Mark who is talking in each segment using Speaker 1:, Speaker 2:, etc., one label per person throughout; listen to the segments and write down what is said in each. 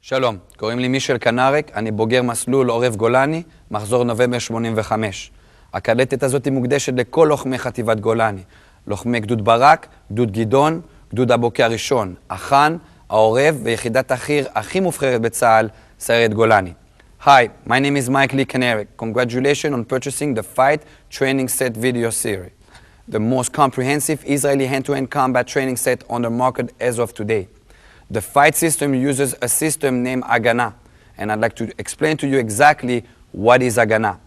Speaker 1: שלום, קוראים לי מישל קנרק, אני בוגר מסלול עורף גולני, מחזור נובמבר 85. הקדטת הזאת מוקדשת לכל לוחמי חטיבת גולני. לוחמי גדוד ברק, גדוד גדעון, גדוד הבוקר הראשון, החאן, העורף ויחידת החי"ר הכי מובחרת בצה"ל, סיירת גולני. Hi, my name is Mike Lee Canarik. Congratulations on purchasing the Fight Training Set video series, the most comprehensive Israeli hand-to-hand combat training set on the market as of today. The fight system uses a system named Agana, and I'd like to explain to you exactly what is Agana.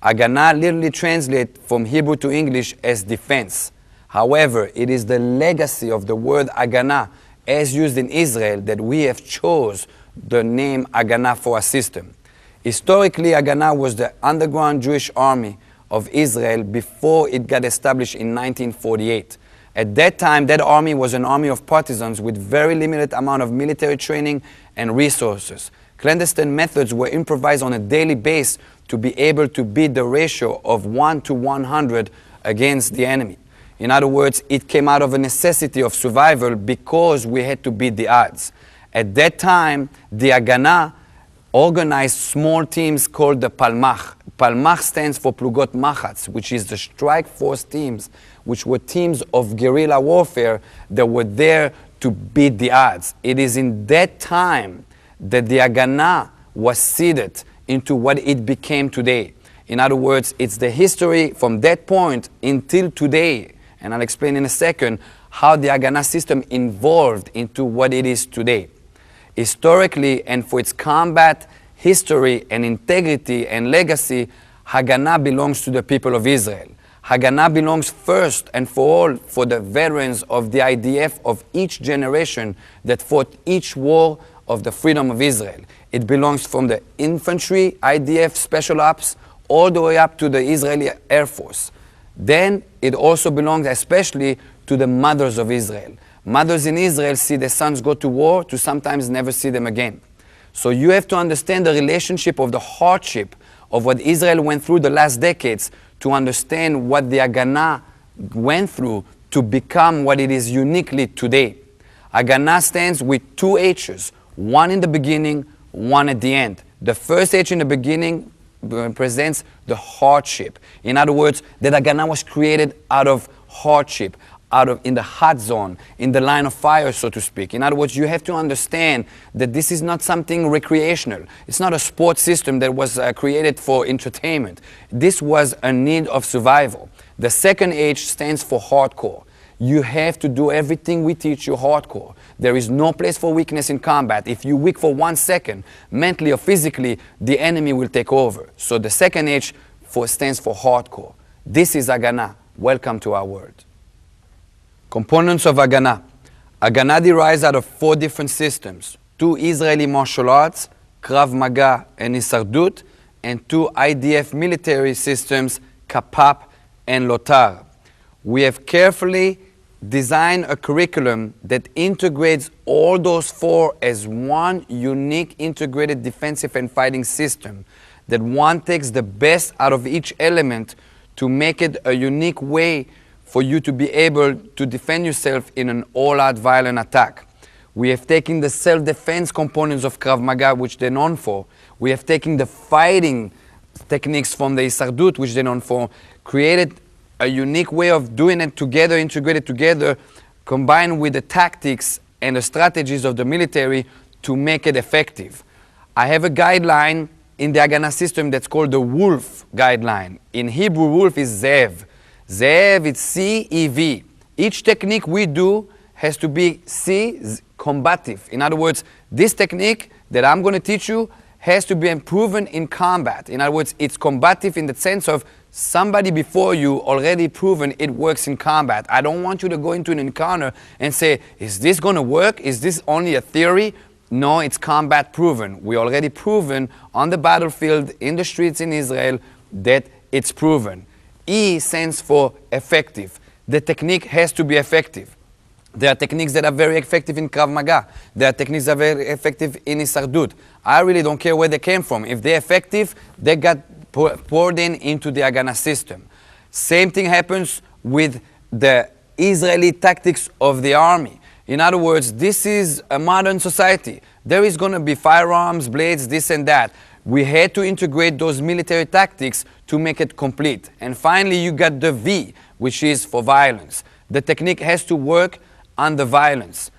Speaker 1: Agana literally translates from Hebrew to English as defense. However, it is the legacy of the word Agana as used in Israel that we have chose the name Agana for our system. Historically, Agana was the underground Jewish army of Israel before it got established in 1948. At that time, that army was an army of partisans with very limited amount of military training and resources. Clandestine methods were improvised on a daily basis to be able to beat the ratio of 1 to 100 against the enemy. In other words, it came out of a necessity of survival because we had to beat the odds. At that time, the Agana organized small teams called the Palmach. Palmach stands for Plugot Machatz, which is the strike force teams, which were teams of guerrilla warfare that were there to beat the odds. It is in that time that the Agana was seeded into what it became today. In other words, it's the history from that point until today, and I'll explain in a second how the Agana system evolved into what it is today. Historically, and for its combat history and integrity and legacy, Agana belongs to the people of Israel. Agana belongs first and for all for the veterans of the IDF of each generation that fought each war of the freedom of Israel. It belongs from the infantry, IDF, special ops, all the way up to the Israeli Air Force. Then it also belongs especially to the mothers of Israel. Mothers in Israel see their sons go to war to sometimes never see them again. So you have to understand the relationship of the hardship of what Israel went through the last decades to understand what the Agana went through to become what it is uniquely today. Agana stands with two H's, one in the beginning, one at the end. The first H in the beginning represents the hardship. In other words, that Agana was created out of hardship, in the hot zone, in the line of fire, so to speak. In other words, you have to understand that this is not something recreational. It's not a sports system that was created for entertainment. This was a need of survival. The second H stands for hardcore. You have to do everything we teach you hardcore. There is no place for weakness in combat. If you're weak for 1 second, mentally or physically, the enemy will take over. So the second H stands for hardcore. This is Agana. Welcome to our world. Components of Agana. Agana derives out of 4 different systems. 2 Israeli martial arts, Krav Maga and Hissardut, and 2 IDF military systems, Kapap and Lotar. We have carefully designed a curriculum that integrates all those 4 as one unique integrated defensive and fighting system, that one takes the best out of each element to make it a unique way for you to be able to defend yourself in an all-out violent attack. We have taken the self-defense components of Krav Maga, which they're known for. We have taken the fighting techniques from the Hissardut, which they're known for, created a unique way of doing it together, integrated together, combined with the tactics and the strategies of the military to make it effective. I have a guideline in the Agana system that's called the Wolf guideline. In Hebrew, Wolf is Zev. Zev, it's C-E-V. Each technique we do has to be combative. In other words, this technique that I'm going to teach you has to be proven in combat. In other words, it's combative in the sense of somebody before you already proven it works in combat. I don't want you to go into an encounter and say, is this going to work? Is this only a theory? No, it's combat proven. We already proven on the battlefield, in the streets in Israel, that it's proven. E stands for effective. The technique has to be effective. There are techniques that are very effective in Krav Maga. There are techniques that are very effective in Isardut. I really don't care where they came from. If they're effective, they got poured into the Agana system. Same thing happens with the Israeli tactics of the army. In other words, this is a modern society. There is going to be firearms, blades, this and that. We had to integrate those military tactics to make it complete. And finally, you got the V, which is for violence. The technique has to work on the violence.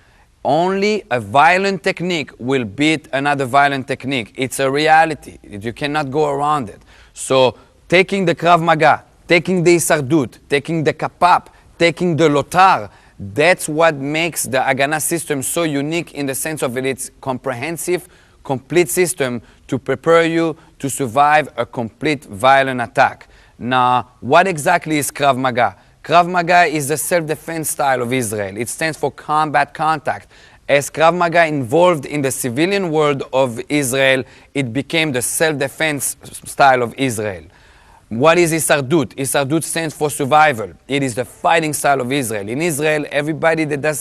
Speaker 1: Only a violent technique will beat another violent technique. It's a reality. You cannot go around it. So taking the Krav Maga, taking the Isardut, taking the Kapap, taking the Lotar, that's what makes the Agana system so unique in the sense of its comprehensive, complete system to prepare you to survive a complete violent attack. Now, what exactly is Krav Maga? Krav Maga is the self-defense style of Israel. It stands for combat contact. As Krav Maga evolved in the civilian world of Israel, it became the self-defense style of Israel. What is Isardut? Isardut stands for survival. It is the fighting style of Israel. In Israel, everybody that does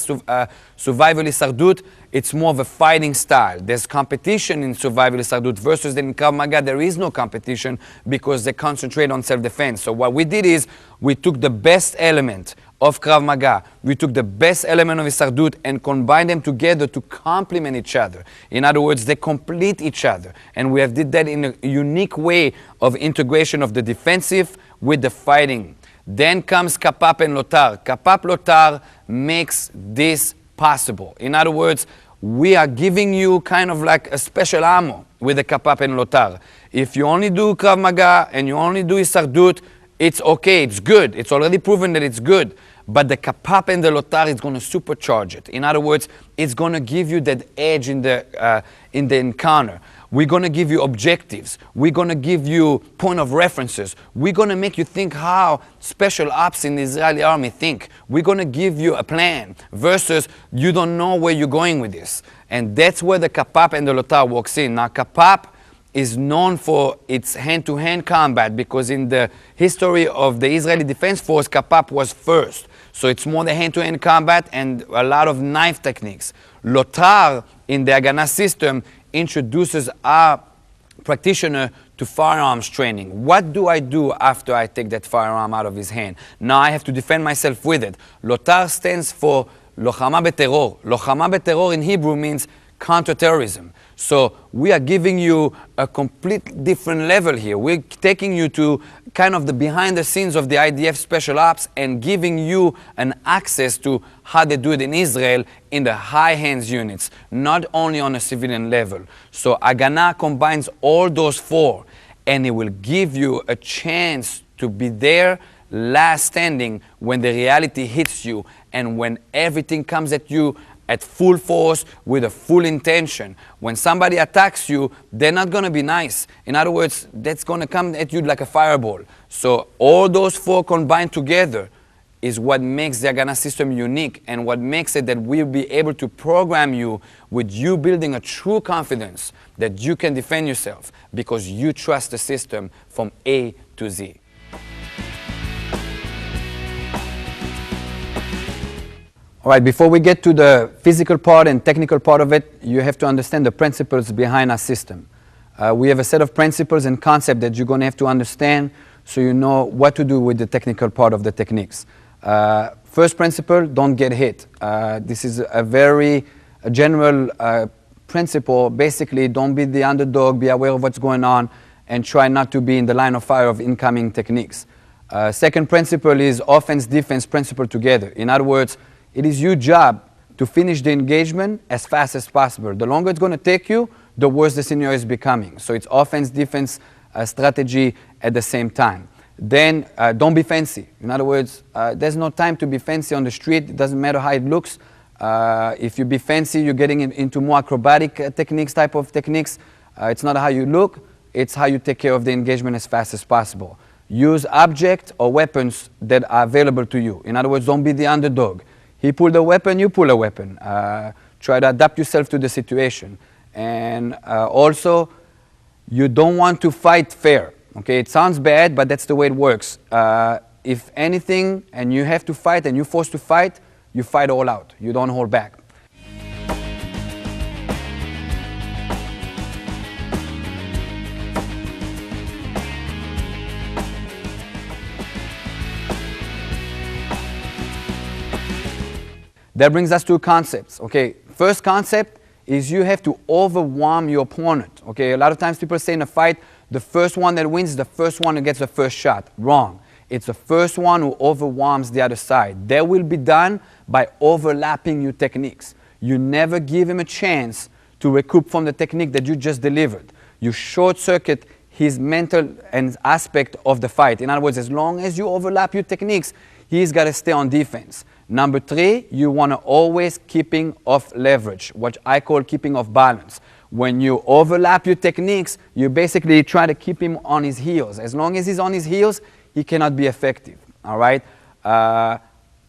Speaker 1: survival Isardut, it's more of a fighting style. There's competition in survival Isardut versus in Krav Maga, there is no competition because they concentrate on self-defense. So what we did is we took the best element of Krav Maga, we took the best element of Isardut and combined them together to complement each other. In other words, they complete each other. And we have did that in a unique way of integration of the defensive with the fighting. Then comes Kapap and Lotar. Kapap Lotar makes this possible. In other words, we are giving you kind of like a special ammo with the Kapap and Lotar. If you only do Krav Maga and you only do Isardut, it's okay, it's good. It's already proven that it's good. But the Kapap and the Lotar is going to supercharge it. In other words, it's going to give you that edge in the encounter. We're going to give you objectives. We're going to give you point of references. We're going to make you think how special ops in the Israeli army think. We're going to give you a plan versus you don't know where you're going with this. And that's where the Kapap and the Lotar walks in. Now, Kapap is known for its hand-to-hand combat because in the history of the Israeli Defense Force, Kapap was first. So it's more the hand-to-hand combat and a lot of knife techniques. Lotar in the Agana system introduces our practitioner to firearms training. What do I do after I take that firearm out of his hand? Now I have to defend myself with it. Lotar stands for Lochama beterror. Lochama beterror in Hebrew means counterterrorism. So we are giving you a complete different level here. We're taking you to kind of the behind the scenes of the IDF special ops and giving you an access to how they do it in Israel in the high hands units, not only on a civilian level. So Agana combines all those four and it will give you a chance to be there last standing when the reality hits you and when everything comes at you at full force with a full intention. When somebody attacks you, they're not going to be nice. In other words, that's going to come at you like a fireball. So all those four combined together is what makes the Agana system unique and what makes it that we'll be able to program you with you building a true confidence that you can defend yourself because you trust the system from A to Z. All right, before we get to the physical part and technical part of it, you have to understand the principles behind our system. We have a set of principles and concepts that you're going to have to understand so you know what to do with the technical part of the techniques. First principle, don't get hit. This is a very general principle. Basically, don't be the underdog, be aware of what's going on, and try not to be in the line of fire of incoming techniques. Second principle is offense-defense principle together. In other words, it is your job to finish the engagement as fast as possible. The longer it's going to take you, the worse the scenario is becoming. So it's offense-defense strategy at the same time. Then don't be fancy. In other words, there's no time to be fancy on the street. It doesn't matter how it looks. If you be fancy, you're getting into more acrobatic techniques, type of techniques. It's not how you look, it's how you take care of the engagement as fast as possible. Use objects or weapons that are available to you. In other words, don't be the underdog. He pulled a weapon, you pull a weapon. Try to adapt yourself to the situation. And also, you don't want to fight fair. Okay, it sounds bad, but that's the way it works. If anything, and you have to fight and you're forced to fight, you fight all out. You don't hold back. That brings us to concepts. Okay, first concept is you have to overwhelm your opponent. Okay, a lot of times people say in a fight, the first one that wins is the first one who gets the first shot. Wrong. It's the first one who overwhelms the other side. That will be done by overlapping your techniques. You never give him a chance to recoup from the technique that you just delivered. You short circuit his mental and aspect of the fight. In other words, as long as you overlap your techniques, he's got to stay on defense. Number 3, you want to always keeping off leverage, what I call keeping off balance. When you overlap your techniques, you basically try to keep him on his heels. As long as he's on his heels, he cannot be effective, all right?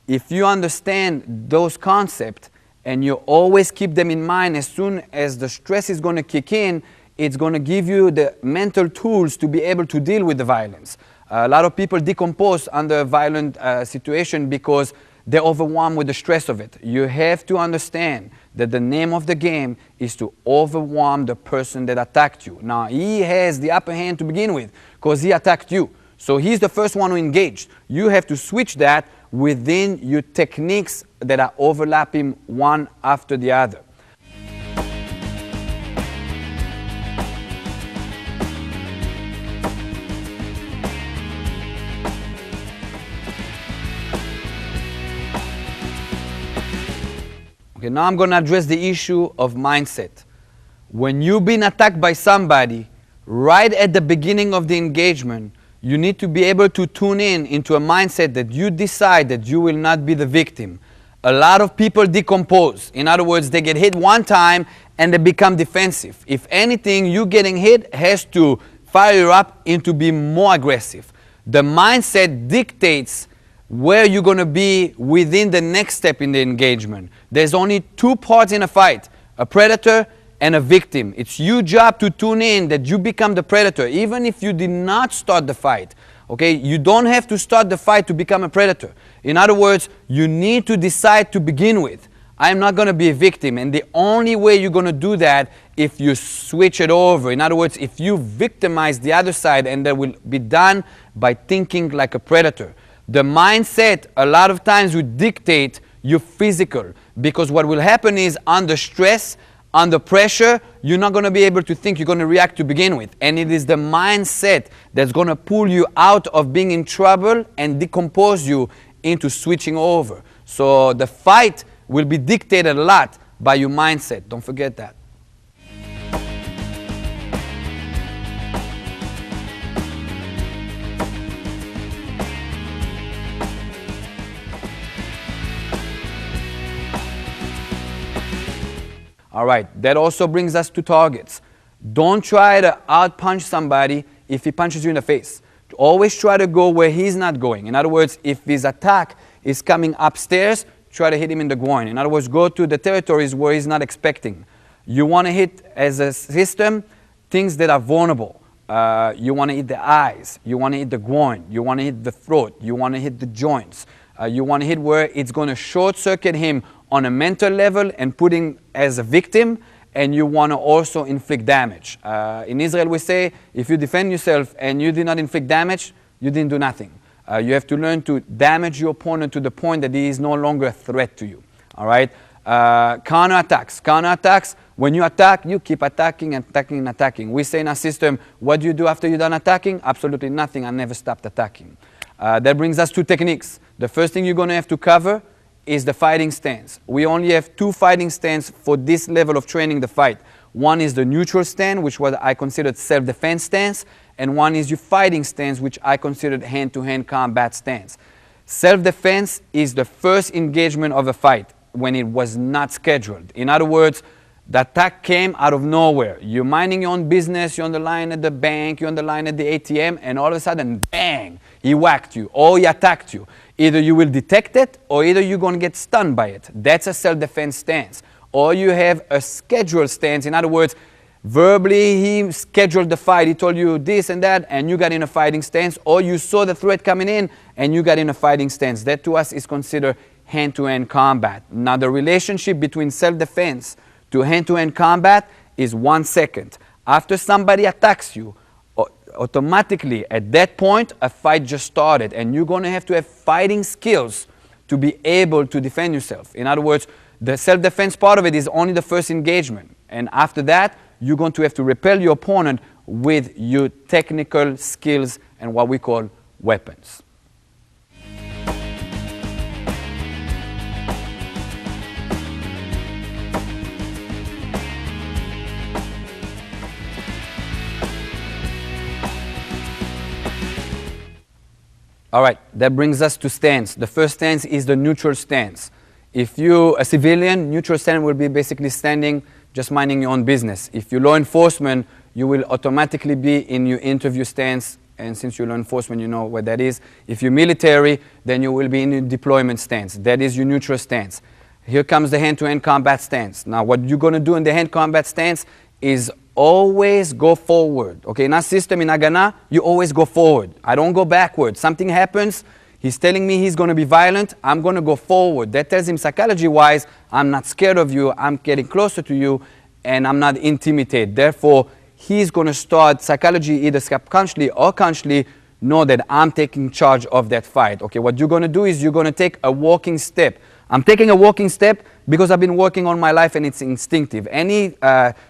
Speaker 1: If you understand those concepts and you always keep them in mind, as soon as the stress is going to kick in, it's going to give you the mental tools to be able to deal with the violence. A lot of people decompose under a violent situation because they're overwhelmed with the stress of it. You have to understand that the name of the game is to overwhelm the person that attacked you. Now, he has the upper hand to begin with because he attacked you. So he's the first one who engaged. You have to switch that within your techniques that are overlapping one after the other. Okay, now I'm going to address the issue of mindset. When you've been attacked by somebody, right at the beginning of the engagement, you need to be able to tune in into a mindset that you decide that you will not be the victim. A lot of people decompose. In other words, they get hit one time and they become defensive. If anything, you getting hit has to fire you up into being more aggressive. The mindset dictates where you're going to be within the next step in the engagement. There's only 2 parts in a fight, a predator and a victim. It's your job to tune in that you become the predator, even if you did not start the fight. Okay, you don't have to start the fight to become a predator. In other words, you need to decide to begin with, I'm not going to be a victim, and the only way you're going to do that if you switch it over. In other words, if you victimize the other side, and that will be done by thinking like a predator. The mindset a lot of times will dictate your physical, because what will happen is under stress, under pressure, you're not going to be able to think, you're going to react to begin with. And it is the mindset that's going to pull you out of being in trouble and decompose you into switching over. So the fight will be dictated a lot by your mindset. Don't forget that. All right, that also brings us to targets. Don't try to out-punch somebody if he punches you in the face. Always try to go where he's not going. In other words, if his attack is coming upstairs, try to hit him in the groin. In other words, go to the territories where he's not expecting. You want to hit, as a system, things that are vulnerable. You want to hit the eyes. You want to hit the groin. You want to hit the throat. You want to hit the joints. You want to hit where it's going to short-circuit him on a mental level and put him as a victim, and you want to also inflict damage. In Israel, we say, if you defend yourself and you did not inflict damage, you didn't do nothing. You have to learn to damage your opponent to the point that he is no longer a threat to you. All right? Counterattacks. Counterattacks, when you attack, you keep attacking and attacking and attacking. We say in our system, what do you do after you're done attacking? Absolutely nothing. I never stopped attacking. That brings us to techniques. The first thing you're going to have to cover is the fighting stance. We only have 2 fighting stances for this level of training the fight. One is the neutral stance, which was I considered self-defense stance, and one is your fighting stance, which I considered hand-to-hand combat stance. Self-defense is the first engagement of a fight when it was not scheduled. In other words, The attack came out of nowhere. You're minding your own business, you're on the line at the bank, you're on the line at the ATM, and all of a sudden, bang, he whacked you or he attacked you. Either you will detect it or either you're going to get stunned by it. That's a self-defense stance. Or you have a scheduled stance. In other words, verbally he scheduled the fight. He told you this and that, and you got in a fighting stance. Or you saw the threat coming in and you got in a fighting stance. That to us is considered hand-to-hand combat. Now the relationship between self-defense to hand-to-hand combat is 1 second. After somebody attacks you, automatically at that point a fight just started, and you're going to have fighting skills to be able to defend yourself. In other words, the self-defense part of it is only the first engagement, and after that you're going to have to repel your opponent with your technical skills and what we call weapons. All right, that brings us to stance. The first stance is the neutral stance. If you're a civilian, neutral stance will be basically standing, just minding your own business. If you're law enforcement, you will automatically be in your interview stance, and since you're law enforcement, you know what that is. If you're military, then you will be in your deployment stance. That is your neutral stance. Here comes the hand-to-hand combat stance. Now, what you're going to do in the hand combat stance is always go forward. Okay, in our system, in Agana, you always go forward. I don't go backward. Something happens, he's telling me he's going to be violent, I'm going to go forward. That tells him psychology-wise, I'm not scared of you, I'm getting closer to you, and I'm not intimidated. Therefore, he's going to start psychology, either subconsciously or consciously, know that I'm taking charge of that fight. Okay, what you're going to do is you're going to take a walking step. I'm taking a walking step because I've been working on my life and it's instinctive. Any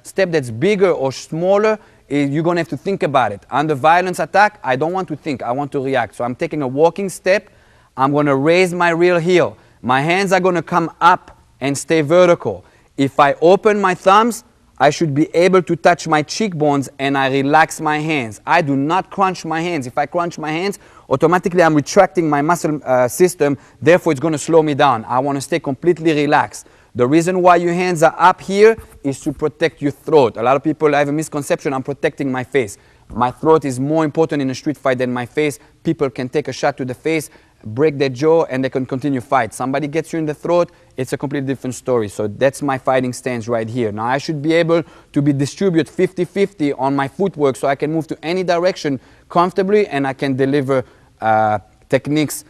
Speaker 1: step that's bigger or smaller, you're going to have to think about it. Under violence attack, I don't want to think, I want to react. So I'm taking a walking step. I'm going to raise my rear heel. My hands are going to come up and stay vertical. If I open my thumbs, I should be able to touch my cheekbones and I relax my hands. I do not crunch my hands. If I crunch my hands, automatically I'm retracting my muscle system, therefore it's going to slow me down. I want to stay completely relaxed. The reason why your hands are up here is to protect your throat. A lot of people have a misconception, I'm protecting my face. My throat is more important in a street fight than my face. People can take a shot to the face, break their jaw, and they can continue fight. Somebody gets you in the throat, it's a completely different story. So that's my fighting stance right here. Now I should be able to be distribute 50-50 on my footwork so I can move to any direction comfortably and I can deliver techniques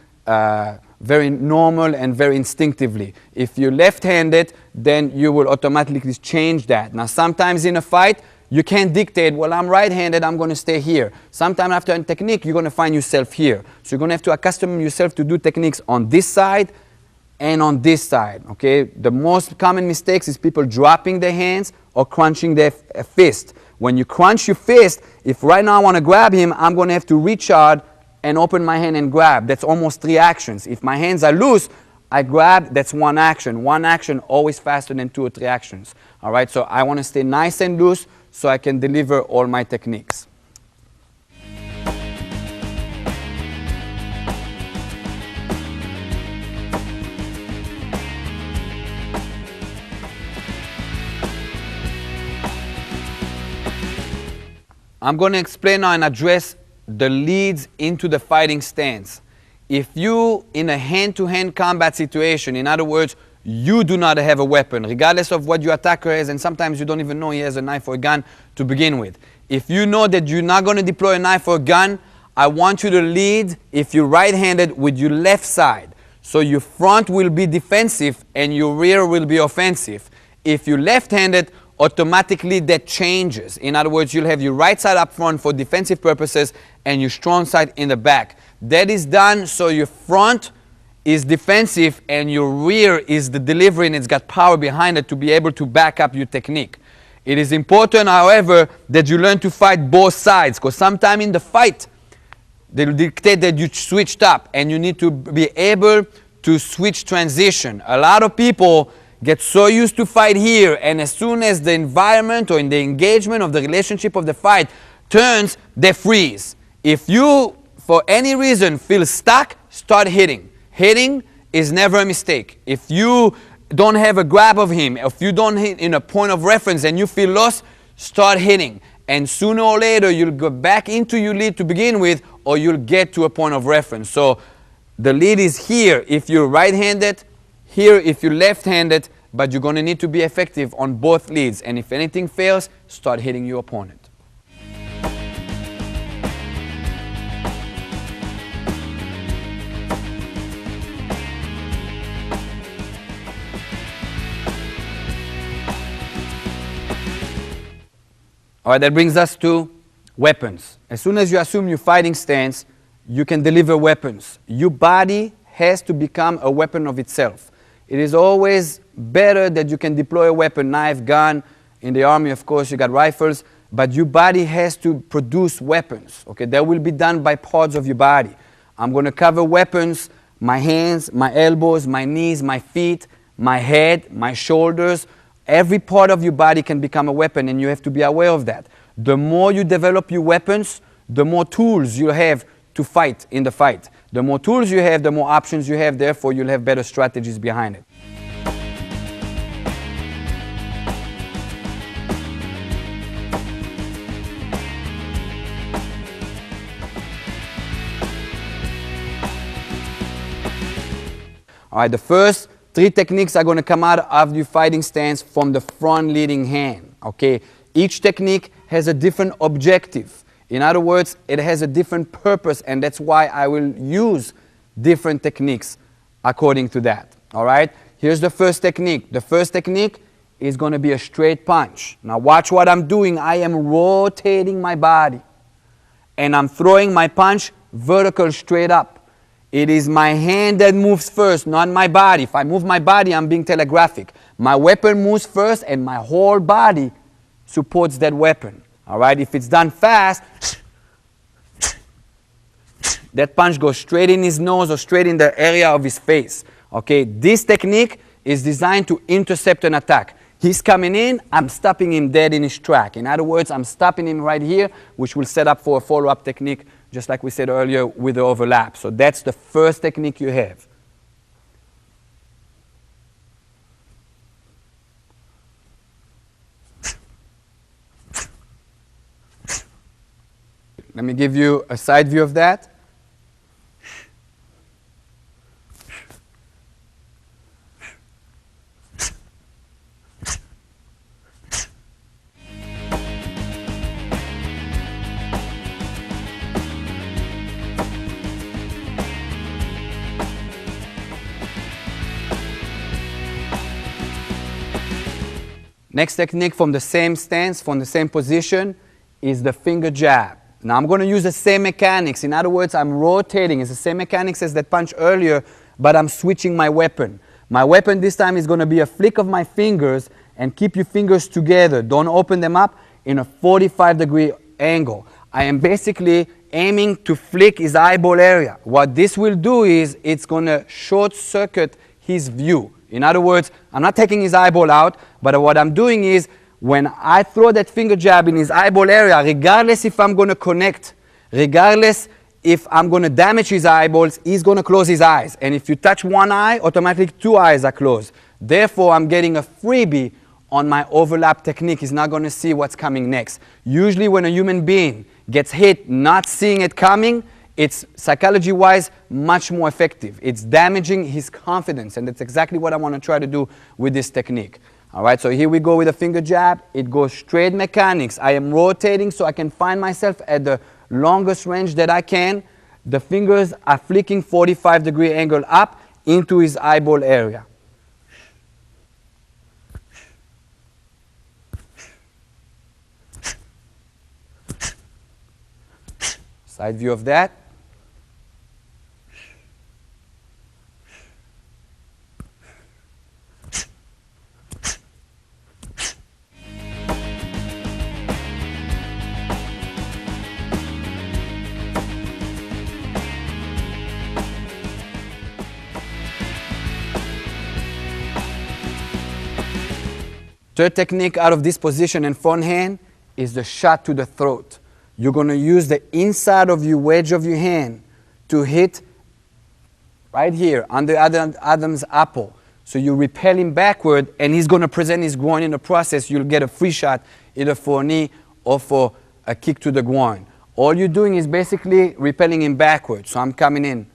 Speaker 1: very normal and very instinctively. If you're left-handed, then you will automatically change that. Now sometimes in a fight, you can't dictate, well, I'm right-handed, I'm going to stay here. Sometime after a technique, you're going to find yourself here. So you're going to have to accustom yourself to do techniques on this side and on this side, okay? The most common mistakes is people dropping their hands or crunching their fist. When you crunch your fist, if right now I want to grab him, I'm going to have to reach out and open my hand and grab. That's almost 3 actions. If my hands are loose, I grab, that's 1 action. 1 action always faster than 2 or 3 actions. All right, so I want to stay nice and loose so I can deliver all my techniques. I'm going to explain now and address the leads into the fighting stance. If you in a hand-to-hand combat situation, in other words, you do not have a weapon, regardless of what your attacker has, and sometimes you don't even know he has a knife or a gun to begin with. If you know that you're not going to deploy a knife or a gun, I want you to lead, if you're right-handed, with your left side. So your front will be defensive and your rear will be offensive. If you're left-handed, automatically that changes. In other words, you'll have your right side up front for defensive purposes and your strong side in the back. That is done so your front is defensive and your rear is the delivery and it's got power behind it to be able to back up your technique. It is important, however, that you learn to fight both sides, because sometime in the fight, they'll dictate that you switched up and you need to be able to switch transition. A lot of people get so used to fight here, and as soon as the environment or in the engagement of the relationship of the fight turns, they freeze. If you, for any reason, feel stuck, start hitting. Hitting is never a mistake. If you don't have a grab of him, if you don't hit in a point of reference and you feel lost, start hitting. And sooner or later, you'll go back into your lead to begin with, or you'll get to a point of reference. So the lead is here if you're right-handed, here if you're left-handed, but you're going to need to be effective on both leads. And if anything fails, start hitting your opponent. All right, that brings us to weapons. As soon as you assume your fighting stance, you can deliver weapons. Your body has to become a weapon of itself. It is always better that you can deploy a weapon, knife, gun. In the army, of course, you got rifles, but your body has to produce weapons. Okay, that will be done by parts of your body. I'm going to cover weapons, my hands, my elbows, my knees, my feet, my head, my shoulders. Every part of your body can become a weapon, and you have to be aware of that. The more you develop your weapons, the more tools you have to fight in the fight. The more tools you have, the more options you have, therefore you'll have better strategies behind it. All right, the first 3 techniques are going to come out of your fighting stance from the front leading hand, okay? Each technique has a different objective. In other words, it has a different purpose, and that's why I will use different techniques according to that, all right? Here's the first technique. The first technique is going to be a straight punch. Now watch what I'm doing. I am rotating my body, and I'm throwing my punch vertical straight up. It is my hand that moves first, not my body. If I move my body, I'm being telegraphic. My weapon moves first, and my whole body supports that weapon. All right? If it's done fast, that punch goes straight in his nose or straight in the area of his face. Okay? This technique is designed to intercept an attack. He's coming in, I'm stopping him dead in his track. In other words, I'm stopping him right here, which will set up for a follow-up technique, just like we said earlier, with the overlap. So that's the first technique you have. Let me give you a side view of that. Next technique from the same stance, from the same position, is the finger jab. Now I'm going to use the same mechanics. In other words, I'm rotating. It's the same mechanics as that punch earlier, but I'm switching my weapon. My weapon this time is going to be a flick of my fingers, and keep your fingers together. Don't open them up in a 45-degree angle. I am basically aiming to flick his eyeball area. What this will do is it's going to short-circuit his view. In other words, I'm not taking his eyeball out, but what I'm doing is when I throw that finger jab in his eyeball area, regardless if I'm going to connect, regardless if I'm going to damage his eyeballs, he's going to close his eyes. And if you touch one eye, automatically 2 eyes are closed. Therefore, I'm getting a freebie on my overlap technique. He's not going to see what's coming next. Usually when a human being gets hit not seeing it coming, it's psychology-wise much more effective. It's damaging his confidence, and that's exactly what I want to try to do with this technique. All right, so here we go with a finger jab. It goes straight mechanics. I am rotating so I can find myself at the longest range that I can. The fingers are flicking 45-degree angle up into his eyeball area. Side view of that. Third technique out of this position and front hand is the shot to the throat. You're going to use the inside of your wedge of your hand to hit right here under Adam's apple. So you repel him backward, and he's going to present his groin in the process. You'll get a free shot either for a knee or for a kick to the groin. All you're doing is basically repelling him backward. So I'm coming in